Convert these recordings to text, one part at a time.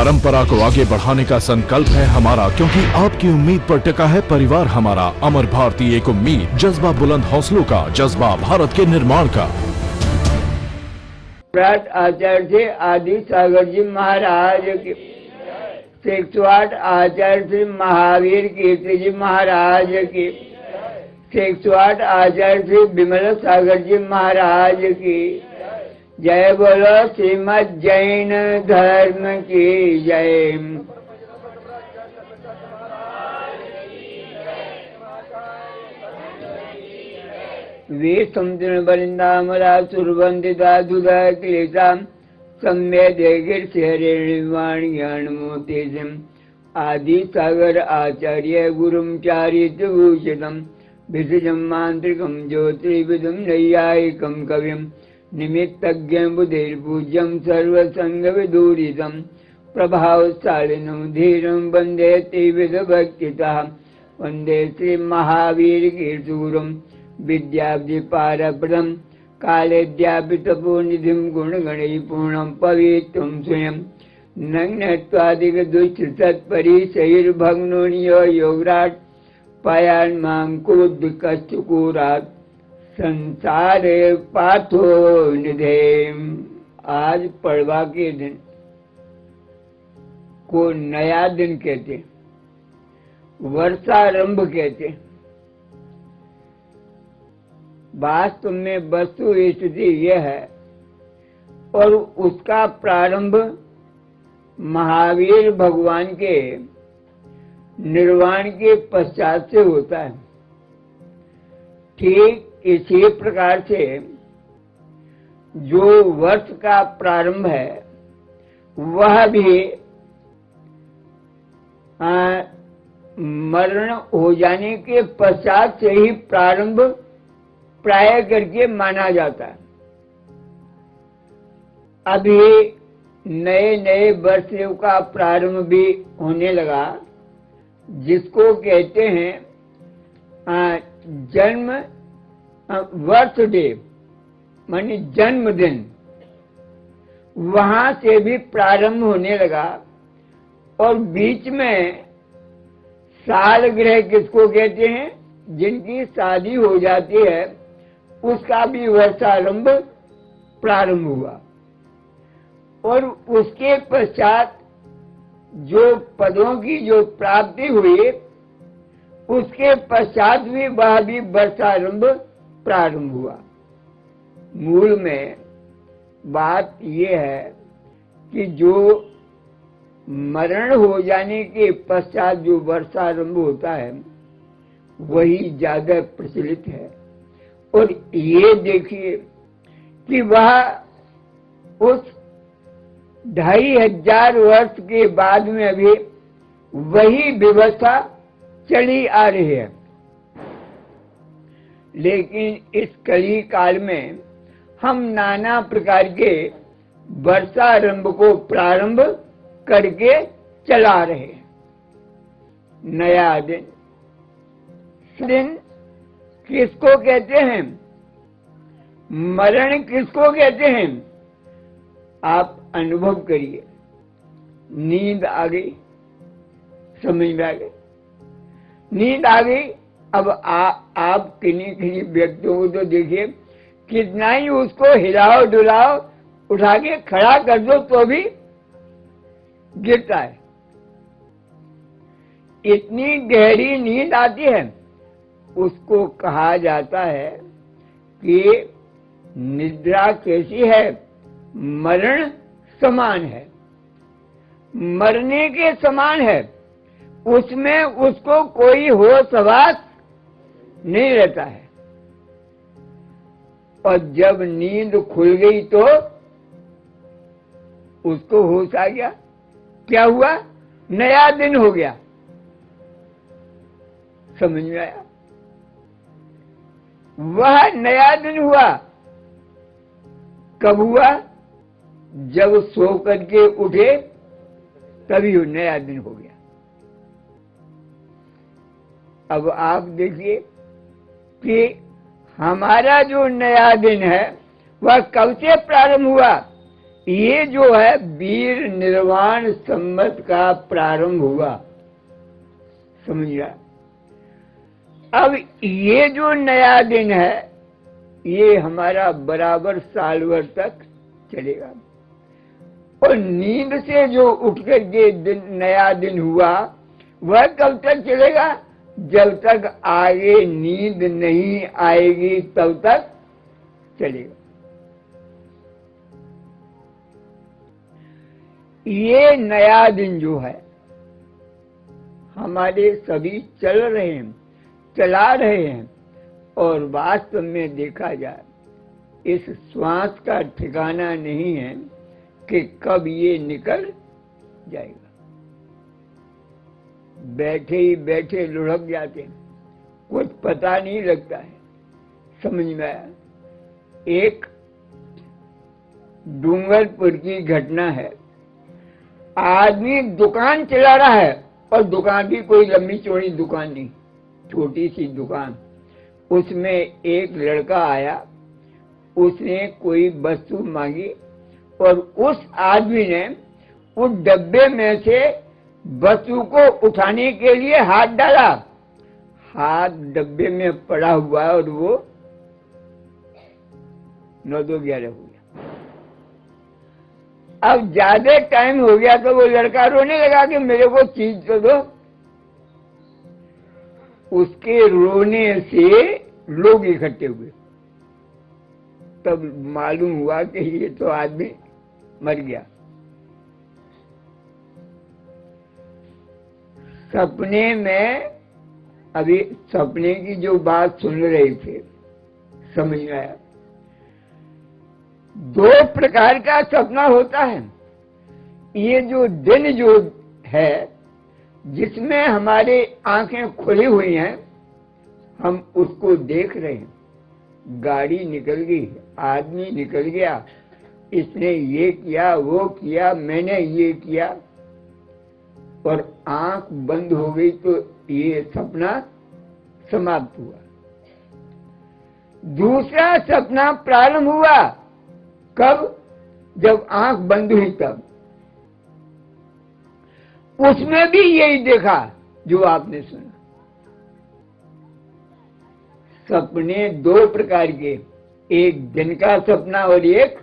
परंपरा को आगे बढ़ाने का संकल्प है हमारा, क्योंकि आपकी उम्मीद पर टिका है परिवार हमारा। अमर भारती एक उम्मीद, जज्बा बुलंद हौसलों का, जज्बा भारत के निर्माण का। आचार्य से आदि सागर जी महाराज की, 108 आचार्य श्री महावीर कीर्ति जी महाराज की, 108 आचार्य श्री विमल सागर जी महाराज की जय। बोलो श्रीमद जैन धर्म की जय। वे समुद्र वरिंदामरा सुरवंदिता दुधा क्लेशा सम्य देगिर्वाणी आदि सागर आचार्य गुरुम चारितभूषितम भिषजम मांत्रिकम ज्योतिर्विदम नैयायिकम कविम निमित्तज्ञं बुद्धिर्पूज्यं सर्वसंग विदूरितं प्रभावशालिनं धीरं वन्दे त्रिविधभक्तितः। वन्दे श्री महावीर कीर्तिगुरुं विद्याब्धिपारप्रदं कालेद्यापितपोनिधिं गुणगणैपूर्णं पवित्रं स्वयं नग्नत्वादिकदुष्टतत्परिशैर्भग्नो योगराट् पयान्मां कुरुद्विकश्चकुरात् संसारे पाथो निधे। आज पड़वा के दिन को नया दिन कहते, वर्षारंभ कहते। वास्तव में वस्तु स्थिति यह है और उसका प्रारंभ महावीर भगवान के निर्वाण के पश्चात से होता है। ठीक इसी प्रकार से जो वर्ष का प्रारंभ है वह भी मरण हो जाने के पश्चात से ही प्रारंभ प्राय करके माना जाता है। अभी नए नए वर्ष का प्रारंभ भी होने लगा, जिसको कहते हैं जन्म बर्थडे मानी जन्मदिन, वहां से भी प्रारंभ होने लगा। और बीच में सालगिरह किसको कहते हैं, जिनकी शादी हो जाती है उसका भी वर्षारंभ प्रारंभ हुआ। और उसके पश्चात जो पदों की जो प्राप्ति हुई उसके पश्चात भी वह भी वर्षारंभ प्रारंभ हुआ। मूल में बात यह है कि जो मरण हो जाने के पश्चात जो वर्षारंभ होता है वही ज्यादा प्रचलित है। और ये देखिए कि वह उस 2500 वर्ष के बाद में अभी वही व्यवस्था चली आ रही है। लेकिन इस कली काल में हम नाना प्रकार के वर्षारंभ को प्रारंभ करके चला रहे हैं। नया दिन किसको कहते हैं, मरण किसको कहते हैं, आप अनुभव करिए। नींद आ गई, समझ में आ गई, नींद आ गई। अब आप किन्हीं व्यक्तियों को तो देखिए, कितना ही उसको हिलाओ डुलाओ, उठा के खड़ा कर दो तो भी गिरता है। इतनी गहरी नींद आती है। उसको कहा जाता है कि निद्रा कैसी है, मरण समान है, मरने के समान है। उसमें उसको कोई होश हवास नहीं रहता है। और जब नींद खुल गई तो उसको होश आ गया। क्या हुआ, नया दिन हो गया। समझ में आया, वह नया दिन हुआ। कब हुआ, जब सो करके उठे तभी वो नया दिन हो गया। अब आप देखिए कि हमारा जो नया दिन है वह कब से प्रारंभ हुआ, ये जो है वीर निर्वाण संवत का प्रारंभ हुआ, समझ रहा। अब ये जो नया दिन है ये हमारा बराबर साल भर तक चलेगा। और नींद से जो उठ कर के नया दिन हुआ वह कब तक चलेगा? जब तक आगे नींद नहीं आएगी तब तक चलेगा। ये नया दिन जो है हमारे सभी चल रहे हैं, चला रहे हैं, और वास्तव में देखा जाए इस श्वास का ठिकाना नहीं है कि कब ये निकल जाएगा। बैठे ही बैठे लुढ़क जाते हैं, कुछ पता नहीं लगता है। समझ में आया? एक डूंगरपुर की घटना है। आदमी दुकान चला रहा है, और दुकान भी कोई लंबी चौड़ी दुकान नहीं, छोटी सी दुकान। उसमें एक लड़का आया, उसने कोई वस्तु मांगी और उस आदमी ने उस डब्बे में से वस्तु को उठाने के लिए हाथ डाला। हाथ डब्बे में पड़ा हुआ और वो 9-2-11 हो गया। अब ज्यादा टाइम हो गया तो वो लड़का रोने लगा कि मेरे को चीज तो दो। उसके रोने से लोग इकट्ठे हुए, तब मालूम हुआ कि ये तो आदमी मर गया। सपने में, अभी सपने की जो बात सुन रहे थे, समझ में आया? 2 प्रकार का सपना होता है। ये जो दिन जो है जिसमें हमारे आंखें खुली हुई हैं, हम उसको देख रहे हैं। गाड़ी निकल गई, आदमी निकल गया, इसने ये किया, वो किया, मैंने ये किया, और आंख बंद हो गई तो ये सपना समाप्त हुआ। दूसरा सपना प्रारंभ हुआ, कब? जब आंख बंद हुई तब। उसमें भी यही देखा जो आपने सुना। सपने 2 प्रकार के, एक दिन का सपना और एक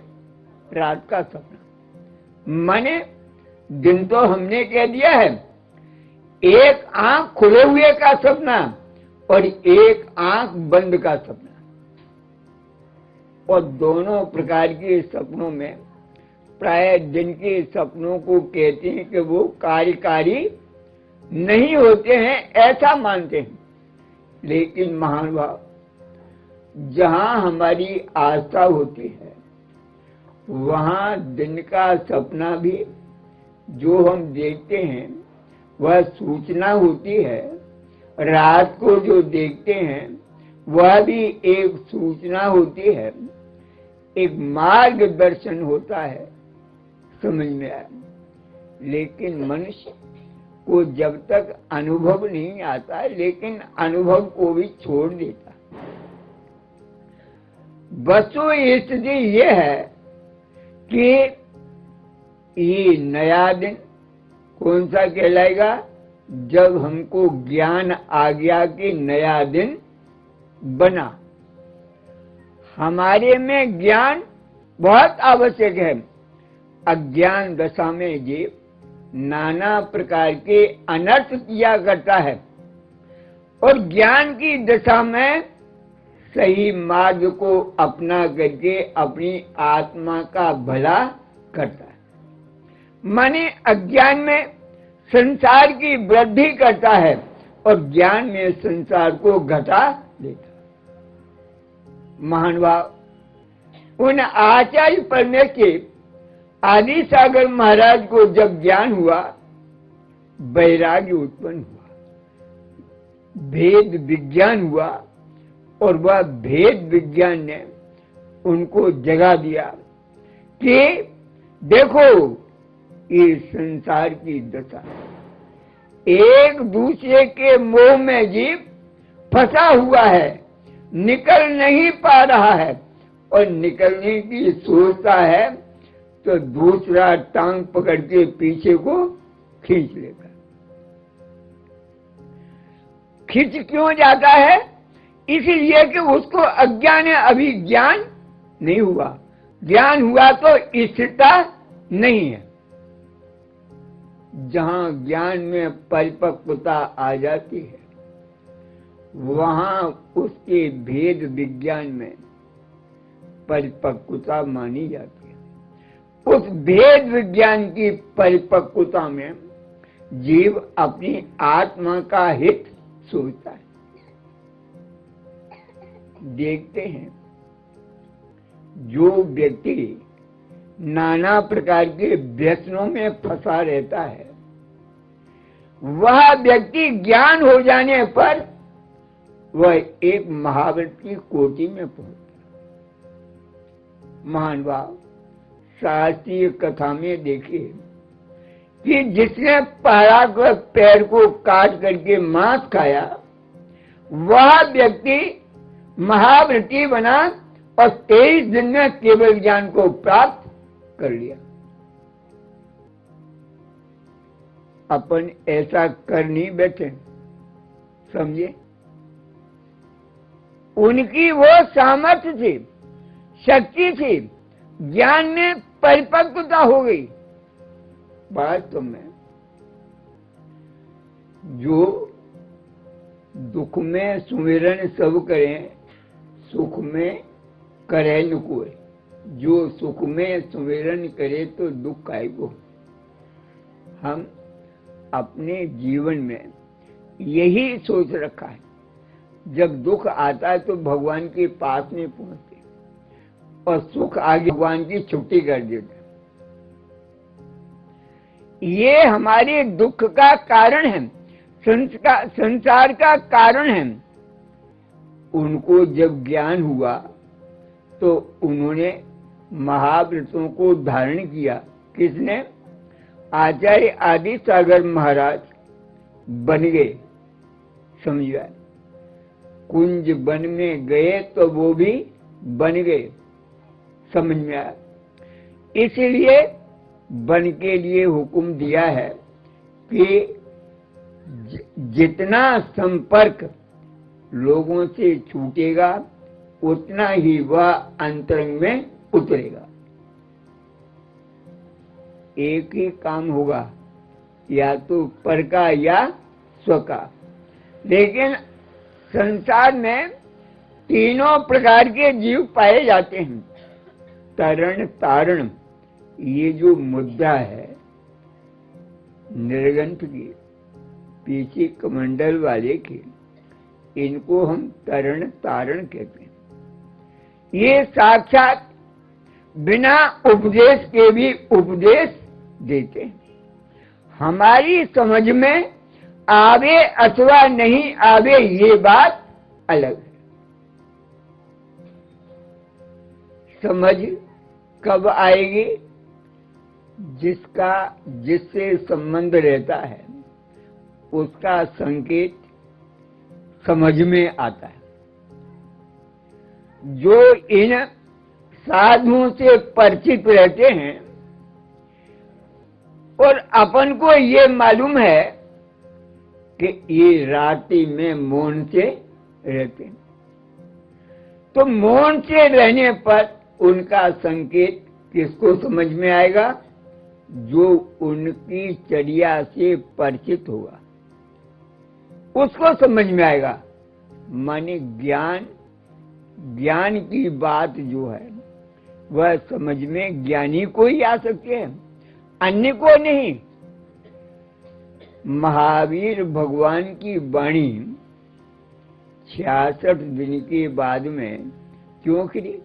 रात का सपना। माने दिन तो हमने कह दिया है, एक आंख खुले हुए का सपना और एक आंख बंद का सपना। और दोनों प्रकार के सपनों में प्राय दिन के सपनों को कहते हैं कि वो कार्यकारी नहीं होते हैं, ऐसा मानते हैं। लेकिन महानुभाव, जहां हमारी आस्था होती है वहां दिन का सपना भी जो हम देखते हैं वह सूचना होती है, रात को जो देखते हैं वह भी एक सूचना होती है, एक मार्गदर्शन होता है। समझ में आया? लेकिन मनुष्य को जब तक अनुभव नहीं आता, लेकिन अनुभव को भी छोड़ देता। वस्तु स्थिति ये है कि ये नया दिन कौन सा कहलाएगा? जब हमको ज्ञान आ गया कि नया दिन बना। हमारे में ज्ञान बहुत आवश्यक है। अज्ञान दशा में जीव नाना प्रकार के अनर्थ किया करता है, और ज्ञान की दशा में सही मार्ग को अपना करके अपनी आत्मा का भला करता है। माने अज्ञान में संसार की वृद्धि करता है और ज्ञान में संसार को घटा देता है। महानुभाव, उन आचार्य पढ़ने के आदि सागर महाराज को जब ज्ञान हुआ, वैराग्य उत्पन्न हुआ, भेद विज्ञान हुआ, और वह भेद विज्ञान ने उनको जगा दिया कि देखो ये संसार की दशा, एक दूसरे के मोह में जीव फंसा हुआ है, निकल नहीं पा रहा है, और निकलने की सोचता है तो दूसरा टांग पकड़ के पीछे को खींच लेगा। खींच क्यों जाता है? इसलिए कि उसको अज्ञान है, अभी ज्ञान नहीं हुआ। ज्ञान हुआ तो स्थिरता नहीं है। जहां ज्ञान में परिपक्वता आ जाती है, वहां उसके भेद विज्ञान में परिपक्वता मानी जाती है। उस भेद विज्ञान की परिपक्वता में जीव अपनी आत्मा का हित सोचता है। देखते हैं, जो व्यक्ति नाना प्रकार के व्यसनों में फंसा रहता है, वह व्यक्ति ज्ञान हो जाने पर वह एक महाव्रत की कोटि में पहुंचता। महानुभाव, शास्त्रीय कथा में देखिए कि जिसने पहरा कर पैर को काट करके मांस खाया, वह व्यक्ति महाव्रती बना और 23 दिन में केवल ज्ञान को प्राप्त कर लिया। अपन ऐसा कर नहीं बैठे, समझे? उनकी वो सामर्थ्य थी, शक्ति थी, ज्ञान में परिपक्वता हो गई। वास्तव में जो दुख में सुमिरन सब करें, सुख में करे न कोई। जो सुख में सुमिरन करे तो दुख काहे को। हम अपने जीवन में यही सोच रखा है, जब दुख आता है तो भगवान के पास में पहुंचते और सुख आगे भगवान की छुट्टी कर देते। ये हमारे दुख का कारण है, संसार का कारण है। उनको जब ज्ञान हुआ तो उन्होंने महाव्रतों को धारण किया। किसने? आचार्य आदि सागर महाराज बन गए। समझिए, कुंज वन में गए तो वो भी बन गए। समझ में आया? इसलिए वन के लिए हुक्म दिया है कि जितना संपर्क लोगों से छूटेगा उतना ही वह अंतरंग में उतरेगा। एक ही काम होगा, या तो पर का या स्व का। लेकिन संसार में तीनों प्रकार के जीव पाए जाते हैं। तरण तारण, ये जो मुद्दा है निर्गंठ की, पीछे कमंडल वाले की, इनको हम तरण तारण कहते हैं। ये साक्षात बिना उपदेश के भी उपदेश देते हैं। हमारी समझ में आवे अथवा नहीं आवे ये बात अलग है। समझ कब आएगी? जिससे संबंध रहता है उसका संकेत समझ में आता है। जो इन साधुओं से परिचित रहते हैं और अपन को ये मालूम है कि ये रात्रि में मौन से रहते हैं, तो मौन से रहने पर उनका संकेत किसको समझ में आएगा? जो उनकी चर्या से परिचित होगा उसको समझ में आएगा। माने ज्ञान की बात जो है वह समझ में ज्ञानी को ही आ सकती है, अन्य को नहीं। महावीर भगवान की वाणी 66 दिन के बाद में क्यों खिली?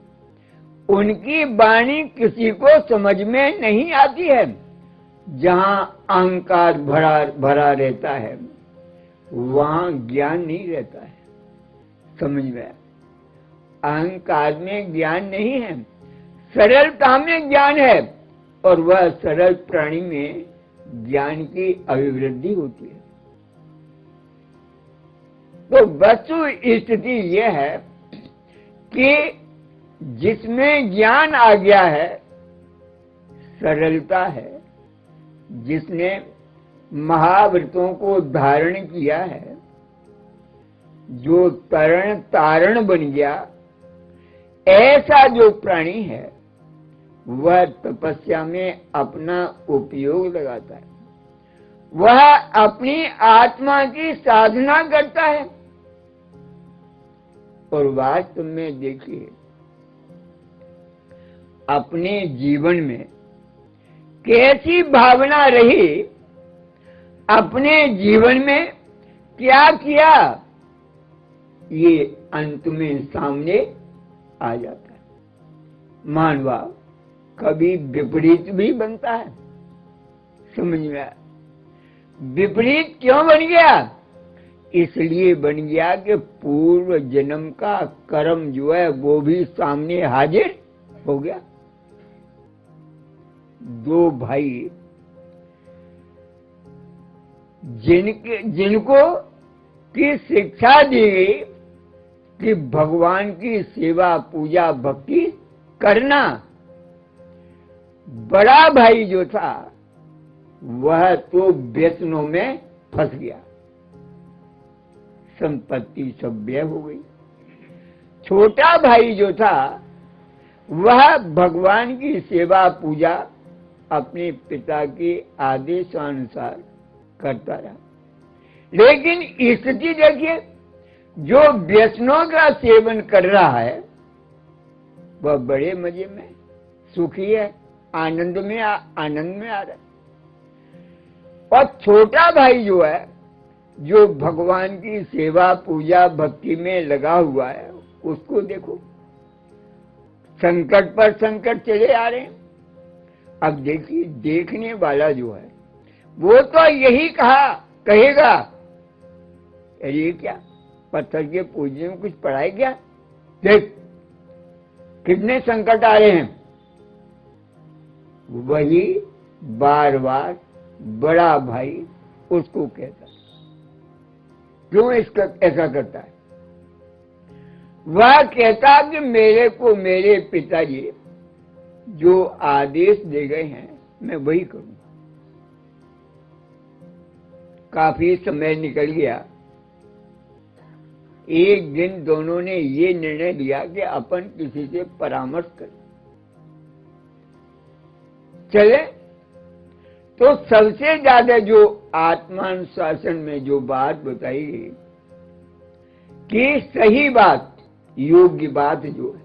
उनकी वाणी किसी को समझ में नहीं आती है। जहां अहंकार भरा रहता है वहां ज्ञान नहीं रहता है। समझ में? अहंकार में ज्ञान नहीं है, सरलता में ज्ञान है, और वह सरल प्राणी में ज्ञान की अभिवृद्धि होती है। तो वस्तु स्थिति यह है कि जिसमें ज्ञान आ गया है सरलता है, जिसने महाव्रतों को धारण किया है, जो तरण तारण बन गया, ऐसा जो प्राणी है वह तपस्या में अपना उपयोग लगाता है। वह अपनी आत्मा की साधना करता है। और वास्तव में देखिए, अपने जीवन में कैसी भावना रही, अपने जीवन में क्या किया, ये अंत में सामने आ जाता है। मानवा कभी विपरीत भी बनता है। समझ में आया? विपरीत क्यों बन गया? इसलिए बन गया कि पूर्व जन्म का कर्म जो है वो भी सामने हाजिर हो गया। दो भाई जिनको की शिक्षा दी गई कि भगवान की सेवा पूजा भक्ति करना, बड़ा भाई जो था वह तो व्यसनों में फंस गया, संपत्ति सब व्यय हो गई। छोटा भाई जो था वह भगवान की सेवा पूजा अपने पिता के आदेशानुसार करता रहा। लेकिन स्थिति देखिए, जो व्यसनों का सेवन कर रहा है वह बड़े मजे में सुखी है, आनंद में आ रहा है। और छोटा भाई जो है, जो भगवान की सेवा पूजा भक्ति में लगा हुआ है, उसको देखो संकट पर संकट चले आ रहे हैं। अब देखिए, देखने वाला जो है वो तो यही कहेगा, अरे क्या पत्थर के पूजने में कुछ पढ़ाई क्या? देख कितने संकट आ रहे हैं। वही बार बार बड़ा भाई उसको कहता है। क्यों ऐसा करता है? वह कहता कि मेरे को मेरे पिताजी जो आदेश दे गए हैं मैं वही करूंगा। काफी समय निकल गया। एक दिन दोनों ने ये निर्णय लिया कि अपन किसी से परामर्श करें। चले तो सबसे ज्यादा जो आत्मानुशासन में जो बात बताई गई कि सही बात, योग्य बात जो है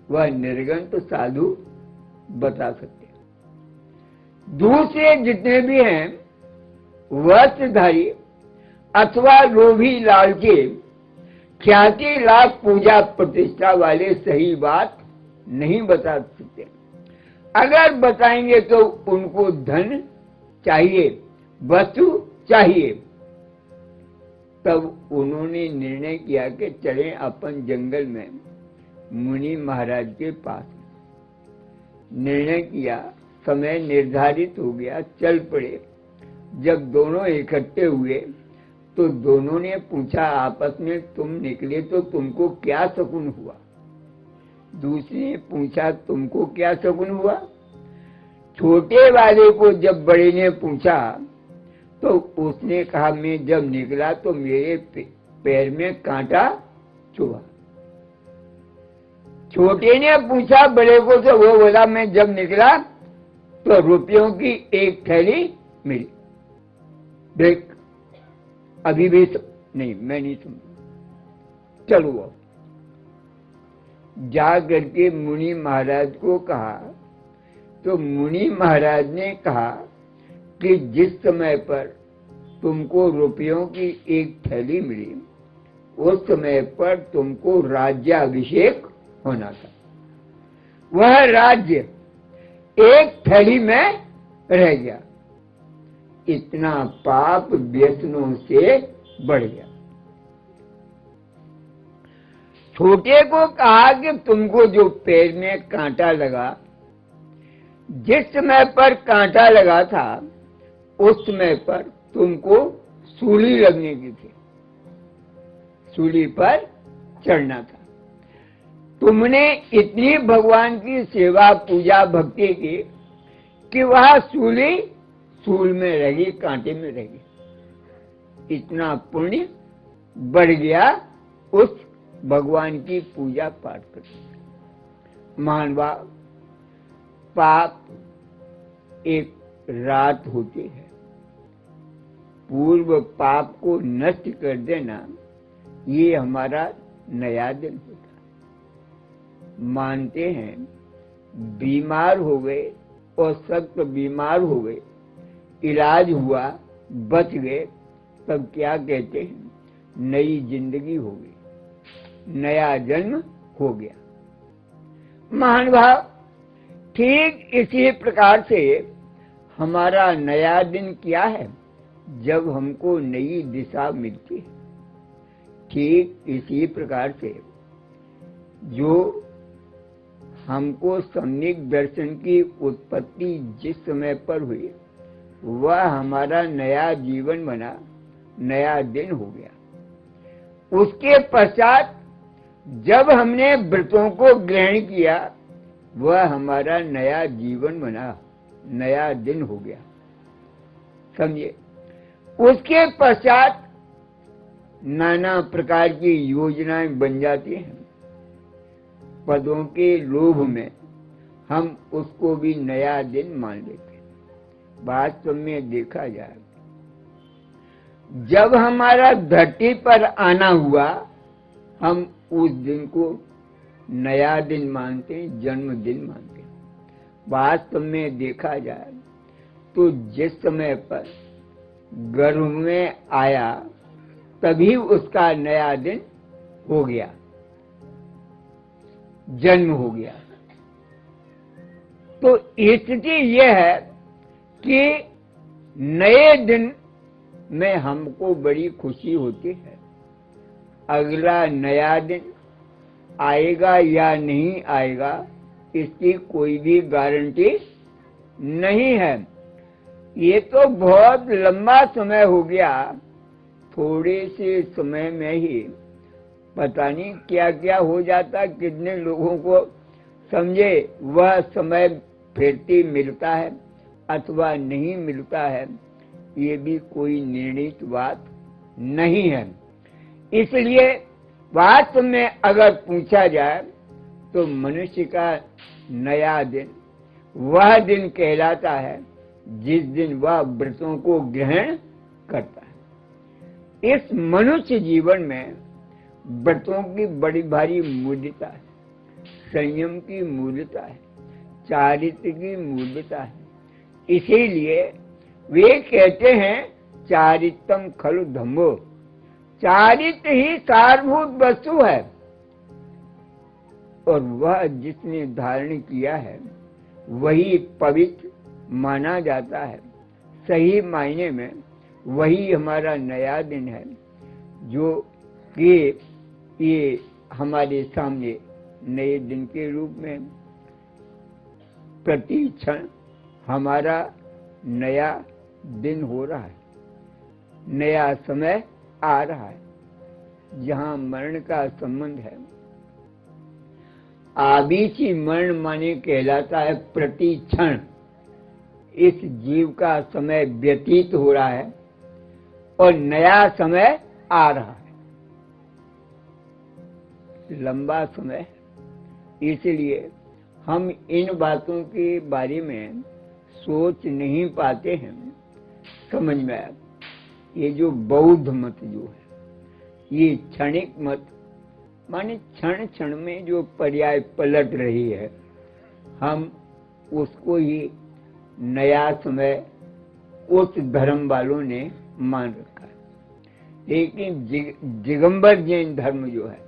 वह निर्गंत साधु बता सकते हैं। दूसरे जितने भी हैं वस्त्रधारी अथवा लोभी लालची ख्याति लाभ पूजा प्रतिष्ठा वाले सही बात नहीं बता सकते। अगर बताएंगे तो उनको धन चाहिए, वस्तु चाहिए। तब उन्होंने निर्णय किया कि चलें अपन जंगल में मुनि महाराज के पास। निर्णय किया, समय निर्धारित हो गया, चल पड़े। जब दोनों इकट्ठे हुए तो दोनों ने पूछा आपस में, तुम निकले तो तुमको क्या शकुन हुआ? दूसरे ने पूछा, तुमको क्या शकुन हुआ? छोटे वाले को जब बड़े ने पूछा तो उसने कहा, मैं जब निकला तो मेरे पैर में कांटा चुभा। छोटे ने पूछा बड़े को तो वो बोला, मैं जब निकला तो रुपयों की एक थैली मिली। देख अभी भी नहीं, मैं नहीं समझ। चलो वो जा करके मुनि महाराज को कहा तो मुनि महाराज ने कहा कि जिस समय पर तुमको रुपयों की एक थैली मिली उस समय पर तुमको राज्याभिषेक होना था। वह राज्य एक थैली में रह गया। इतना पाप व्यसनों से बढ़ गया। छोटे को कहा कि तुमको जो पैर में कांटा लगा, जिस समय पर कांटा लगा था उस समय पर तुमको सूली लगने की थी, सूली पर चढ़ना था। तुमने इतनी भगवान की सेवा पूजा भक्ति की कि वह सूल में रहेगी, कांटे में रहेगी। इतना पुण्य बढ़ गया उस भगवान की पूजा पाठ कर। मानवा पाप एक रात होती है, पूर्व पाप को नष्ट कर देना ये हमारा नया दिन होता है। मानते हैं बीमार हो गए और सख्त बीमार हो गए, इलाज हुआ, बच गए, तब क्या कहते हैं? नई जिंदगी हो गई, नया जन्म हो गया। महान भाव, ठीक इसी प्रकार से हमारा नया दिन क्या है? जब हमको नई दिशा मिलती है। ठीक इसी प्रकार से जो हमको सम्यक दर्शन की उत्पत्ति जिस समय पर हुई, वह हमारा नया जीवन बना, नया दिन हो गया। उसके पश्चात जब हमने व्रतों को ग्रहण किया, वह हमारा नया जीवन बना, नया दिन हो गया। समझे? उसके पश्चात नाना प्रकार की योजनाएं बन जाती हैं। पदों के लोभ में हम उसको भी नया दिन मान लेते हैं। वास्तव में देखा जाए, जब हमारा धरती पर आना हुआ, हम उस दिन को नया दिन मानते हैं, जन्मदिन मानते हैं। वास्तव में देखा जाए तो जिस समय पर गर्भ में आया, तभी उसका नया दिन हो गया, जन्म हो गया। तो स्थिति यह है कि नए दिन में हमको बड़ी खुशी होती है। अगला नया दिन आएगा या नहीं आएगा, इसकी कोई भी गारंटी नहीं है। ये तो बहुत लंबा समय हो गया, थोड़े से समय में ही पता नहीं क्या क्या हो जाता। कितने लोगों को समझे वह समय फिरती मिलता है अथवा नहीं मिलता है, ये भी कोई निर्णित बात नहीं है। इसलिए वास्तव में अगर पूछा जाए तो मनुष्य का नया दिन वह दिन कहलाता है जिस दिन वह व्रतों को ग्रहण करता है। इस मनुष्य जीवन में व्रतों की बड़ी भारी मूल्यता है, संयम की मूल्यता है, चारित्र की मूल्यता है। इसीलिए वे कहते हैं चारित्रम खलु धम्मो, चारित्र ही सारभूत वस्तु है। और वह जिसने धारण किया है वही पवित्र माना जाता है। सही मायने में वही हमारा नया दिन है, जो कि ये हमारे सामने नए दिन के रूप में प्रति क्षण हमारा नया दिन हो रहा है, नया समय आ रहा है। जहां मरण का संबंध है, आबीची मरण माने कहलाता है प्रति क्षण इस जीव का समय व्यतीत हो रहा है और नया समय आ रहा है, लंबा समय। इसलिए हम इन बातों के बारे में सोच नहीं पाते हैं। समझ में आया? ये जो बौद्ध मत जो है, ये क्षणिक मत माने क्षण क्षण में जो पर्याय पलट रही है, हम उसको ही नया समय उस धर्म वालों ने मान रखा है। लेकिन दिगंबर जैन धर्म जो है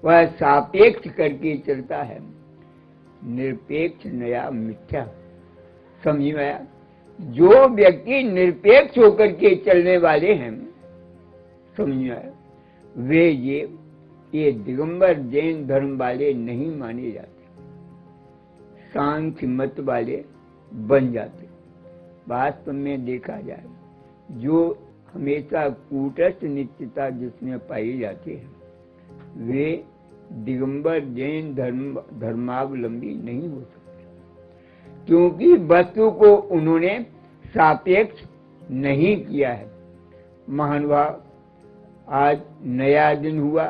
वह सापेक्ष करके चलता है, निरपेक्ष नया मिथ्या। समझ में आया? जो व्यक्ति निरपेक्ष होकर के चलने वाले हैं, समझ में आया, वे ये दिगंबर जैन धर्म वाले नहीं माने जाते, सांख्य मत वाले बन जाते। वास्तव में देखा जाए, जो हमेशा कूटस्थ नित्यता जिसमें पाई जाती है, वे दिगंबर जैन धर्मावलंबी नहीं हो सकते। क्योंकि वस्तु को उन्होंने सापेक्ष नहीं किया है। महानुभाव, आज नया दिन हुआ,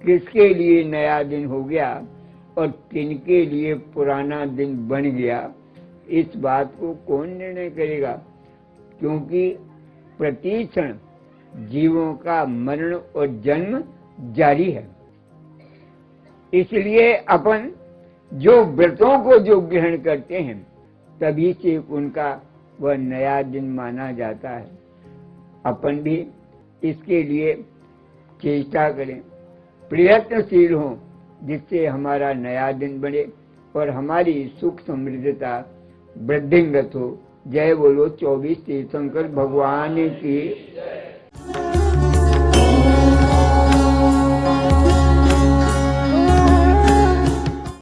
किसके लिए नया दिन हो गया और किनके लिए पुराना दिन बन गया, इस बात को कौन निर्णय करेगा? क्योंकि प्रति क्षण जीवों का मरण और जन्म जारी है। इसलिए अपन जो व्रतों को जो ग्रहण करते हैं, तभी से उनका वह नया दिन माना जाता है। अपन भी इसके लिए चेष्टा करें, प्रयत्नशील हों, जिससे हमारा नया दिन बने और हमारी सुख समृद्धता वृद्धिंगत हो। जय बोलो 24 तीर्थंकर भगवान की।